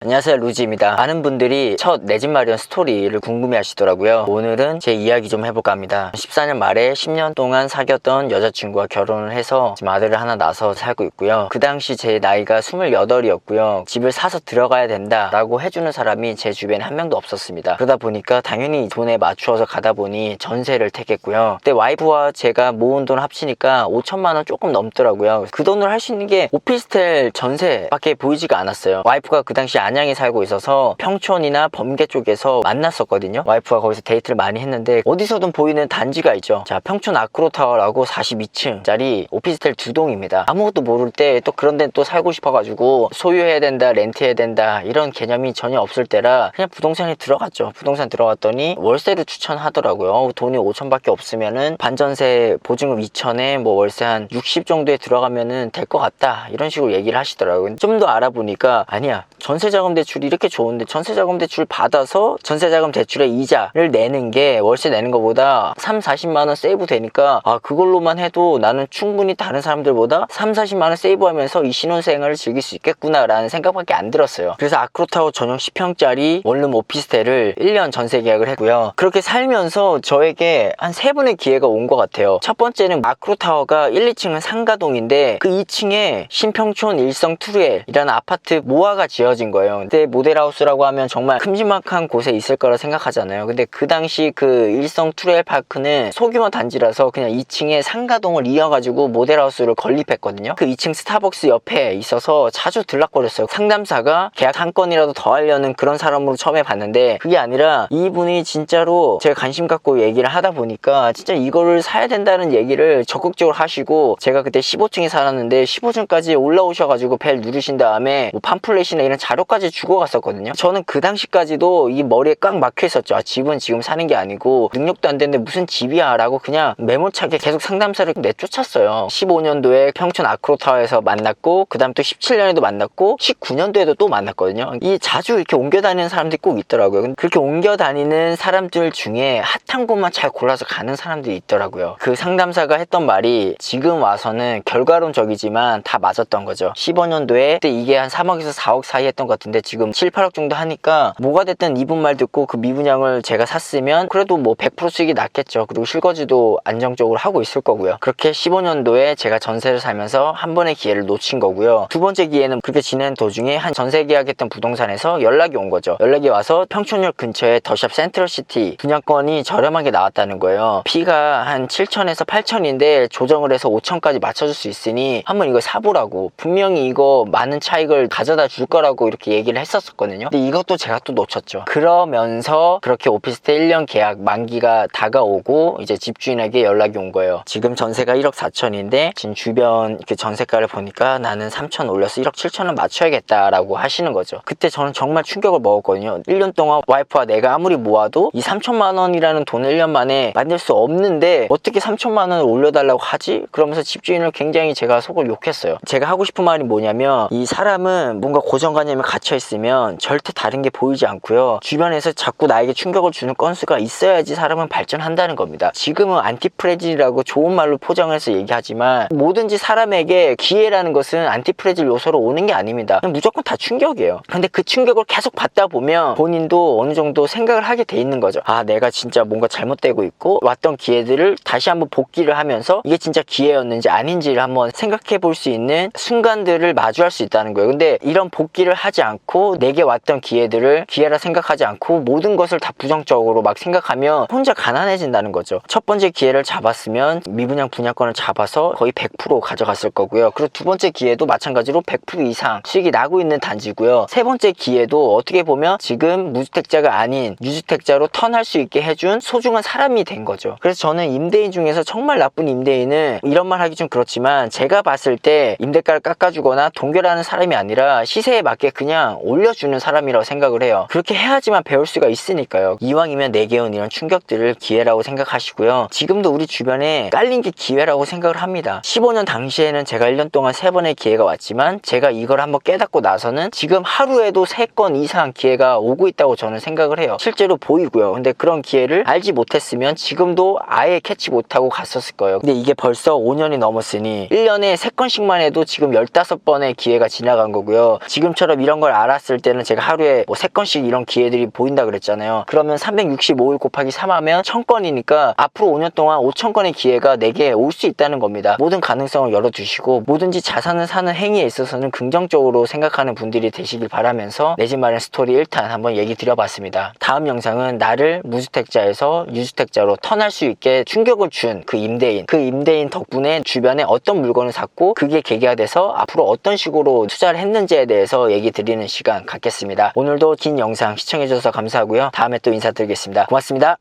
안녕하세요, 루지입니다. 많은 분들이 첫 내 집 마련 스토리를 궁금해 하시더라고요. 오늘은 제 이야기 좀 해볼까 합니다. 14년 말에 10년 동안 사귀었던 여자친구와 결혼을 해서 지금 아들을 하나 낳아서 살고 있고요. 그 당시 제 나이가 28이었고요. 집을 사서 들어가야 된다 라고 해주는 사람이 제 주변에 한 명도 없었습니다. 그러다 보니까 당연히 돈에 맞추어서 가다 보니 전세를 택했고요. 그때 와이프와 제가 모은 돈 합치니까 5천만 원 조금 넘더라고요. 그 돈으로 할 수 있는 게 오피스텔 전세밖에 보이지가 않았어요. 와이프가 그 당시 안양에 살고 있어서 평촌이나 범계 쪽에서 만났었거든요. 와이프가 거기서 데이트를 많이 했는데 어디서든 보이는 단지가 있죠. 자, 평촌 아크로타워라고 42층짜리 오피스텔 2동입니다. 아무것도 모를 때 또 그런 데는 또 살고 싶어가지고 소유해야 된다, 렌트해야 된다 이런 개념이 전혀 없을 때라 그냥 부동산에 들어갔죠. 부동산 들어갔더니 월세를 추천하더라고요. 돈이 5천밖에 없으면은 반전세 보증금 2천에 뭐 월세 한 60 정도에 들어가면은 될 것 같다 이런 식으로 얘기를 하시더라고요. 좀 더 알아보니까 아니야, 전세자금 대출이 이렇게 좋은데 전세자금 대출 받아서 전세자금 대출의 이자를 내는 게 월세 내는 것보다 30-40만 원 세이브 되니까 그걸로만 해도 나는 충분히 다른 사람들보다 30-40만 원 세이브하면서 이 신혼생활을 즐길 수 있겠구나 라는 생각밖에 안 들었어요. 그래서 아크로타워 전용 10평짜리 원룸 오피스텔을 1년 전세 계약을 했고요. 그렇게 살면서 저에게 한 3번의 기회가 온 것 같아요. 첫 번째는 아크로타워가 1, 2층은 상가동인데 그 2층에 신평촌 일성 투르엘이라는 아파트 모아가 지어진 거예요. 그때 모델하우스라고 하면 정말 큼지막한 곳에 있을 거라 생각하잖아요. 근데 그 당시 그 일성 투르엘 파크는 소규모 단지라서 그냥 2층에 상가동을 이어가지고 모델하우스를 건립했거든요. 그 2층 스타벅스 옆에 있어서 자주 들락거렸어요. 상담사가 계약 한 건이라도 더 하려는 그런 사람으로 처음에 봤는데 그게 아니라 이분이 진짜로 제가 관심 갖고 얘기를 하다 보니까 진짜 이거를 사야 된다는 얘기를 적극적으로 하시고, 제가 그때 15층에 살았는데 15층까지 올라오셔가지고 벨 누르신 다음에 뭐 팜플렛이나 이런 자료까지 주고 갔었거든요. 저는 그 당시까지도 이 머리에 꽉 막혀 있었죠. 집은 지금 사는 게 아니고 능력도 안 되는데 무슨 집이야 라고 그냥 매몰차게 계속 상담사를 내쫓았어요. 15년도에 평촌 아크로타워에서 만났고, 그 다음 또 17년에도 만났고 19년도에도 또 만났거든요. 이 자주 이렇게 옮겨 다니는 사람들이 꼭 있더라고요. 그렇게 옮겨 다니는 사람들 중에 핫한 곳만 잘 골라서 가는 사람들이 있더라고요. 그 상담사가 했던 말이 지금 와서는 결과론적이지만 다 맞았던 거죠. 15년도에 그때 이게 한 3억에서 4억 사이 했던 것 같은데 지금 7, 8억 정도 하니까 뭐가 됐든 이분 말 듣고 그 미분양을 제가 샀으면 그래도 뭐 100% 수익이 났겠죠. 그리고 실거주도 안정적으로 하고 있을 거고요. 그렇게 15년도에 제가 전세를 살면서 한 번의 기회를 놓친 거고요. 두 번째 기회는 그렇게 지낸 도중에 한 전세 계약했던 부동산에서 연락이 온 거죠. 연락이 와서 평촌역 근처에 더샵 센트럴시티 분양권이 저렴하게 나왔다는 거예요. 피가 한 7천에서 8천인데 조정을 해서 5천까지 맞춰줄 수 있으니 한번 이거 사보라고, 분명히 이거 많은 차익을 가져다 줄 거라고 이렇게 얘기를 했었거든요. 근데 이것도 제가 또 놓쳤죠. 그러면서 그렇게 오피스텔 1년 계약 만기가 다가오고 이제 집주인에게 연락이 온 거예요. 지금 전세가 1억 4천인데 지금 주변 이렇게 전세가를 보니까 나는 3천 올려서 1억 7천은 맞춰야겠다라고 하시는 거죠. 그때 저는 정말 충격을 먹었거든요. 1년 동안 와이프와 내가 아무리 모아도 이 3천만 원이라는 돈을 1년 만에 만들 수 없는데 어떻게 3천만 원을 올려달라고 하지? 그러면서 집주인을 굉장히 제가 속을 욕했어요. 제가 하고 싶은 말이 뭐냐면, 이 사람은 뭔가 고정관념에 갇혀있으면 절대 다른 게 보이지 않고요. 주변에서 자꾸 나에게 충격을 주는 건수가 있어야지 사람은 발전한다는 겁니다. 지금은 안티프레질이라고 좋은 말로 포장해서 얘기하지만 뭐든지 사람에게 기회라는 것은 안티프레질 요소로 오는 게 아닙니다. 그냥 무조건 다 충격이에요. 근데 그 충격을 계속 받다 보면 본인도 어느 정도 생각을 하게 돼 있는 거죠. 내가 진짜 뭔가 잘못되고 있고 왔던 기회들을 다시 한번 복기를 하면서 이게 진짜 기회였는지 아닌지를 한번 생각해 볼 수 있는 순간들을 마주할 수 있다는 거예요. 근데 이런 복기를 하지 않고 내게 왔던 기회들을 기회라 생각하지 않고 모든 것을 다 부정적으로 막 생각하면 혼자 가난해진다는 거죠. 첫 번째 기회를 잡았으면 미분양 분양권을 잡아서 거의 100% 가져갔을 거고요. 그리고 두 번째 기회도 마찬가지로 100% 이상 수익이 나고 있는 단지고요. 세 번째 기회도 어떻게 보면 지금 무주택자가 아닌 유주택자로 턴할 수 있게 해준 소중한 사람이 된 거죠. 그래서 저는 임대인 중에서 정말 나쁜 임대인은, 이런 말 하기 좀 그렇지만 제가 봤을 때 임대가를 깎아주거나 동결하는 사람이 아니라 시세에 맞게 그냥 올려주는 사람이라고 생각을 해요. 그렇게 해야지만 배울 수가 있으니까요. 이왕이면 내게 온 이런 충격들을 기회라고 생각하시고요. 지금도 우리 주변에 깔린 게 기회라고 생각을 합니다. 15년 당시에는 제가 1년 동안 3번의 기회가 왔지만 제가 이걸 한번 깨닫고 나서는 지금 하루에도 3건 이상 기회가 오고 있다고 저는 생각을 해요. 실제로 보이고요. 근데 그런 기회를 알지 못했으면 지금도 아예 캐치 못하고 갔었을 거예요. 근데 이게 벌써 5년이 넘었으니 1년에 3건씩만 해도 지금 15번의 기회가 지나간 거고요. 지금처럼 이런 걸 걸 알았을 때는 제가 하루에 뭐 3건씩 이런 기회들이 보인다 그랬잖아요. 그러면 365일 곱하기 3 하면 1000건이니까 앞으로 5년 동안 5000건의 기회가 내게 올 수 있다는 겁니다. 모든 가능성을 열어두시고 뭐든지 자산을 사는 행위에 있어서는 긍정적으로 생각하는 분들이 되시길 바라면서 내 집 마련 스토리 1탄 한번 얘기 드려봤습니다. 다음 영상은 나를 무주택자에서 유주택자로 턴할 수 있게 충격을 준 그 임대인 덕분에 주변에 어떤 물건을 샀고 그게 계기가 돼서 앞으로 어떤 식으로 투자를 했는지에 대해서 얘기 드리는 시간 갖겠습니다. 오늘도 긴 영상 시청해주셔서 감사하고요. 다음에 또 인사드리겠습니다. 고맙습니다.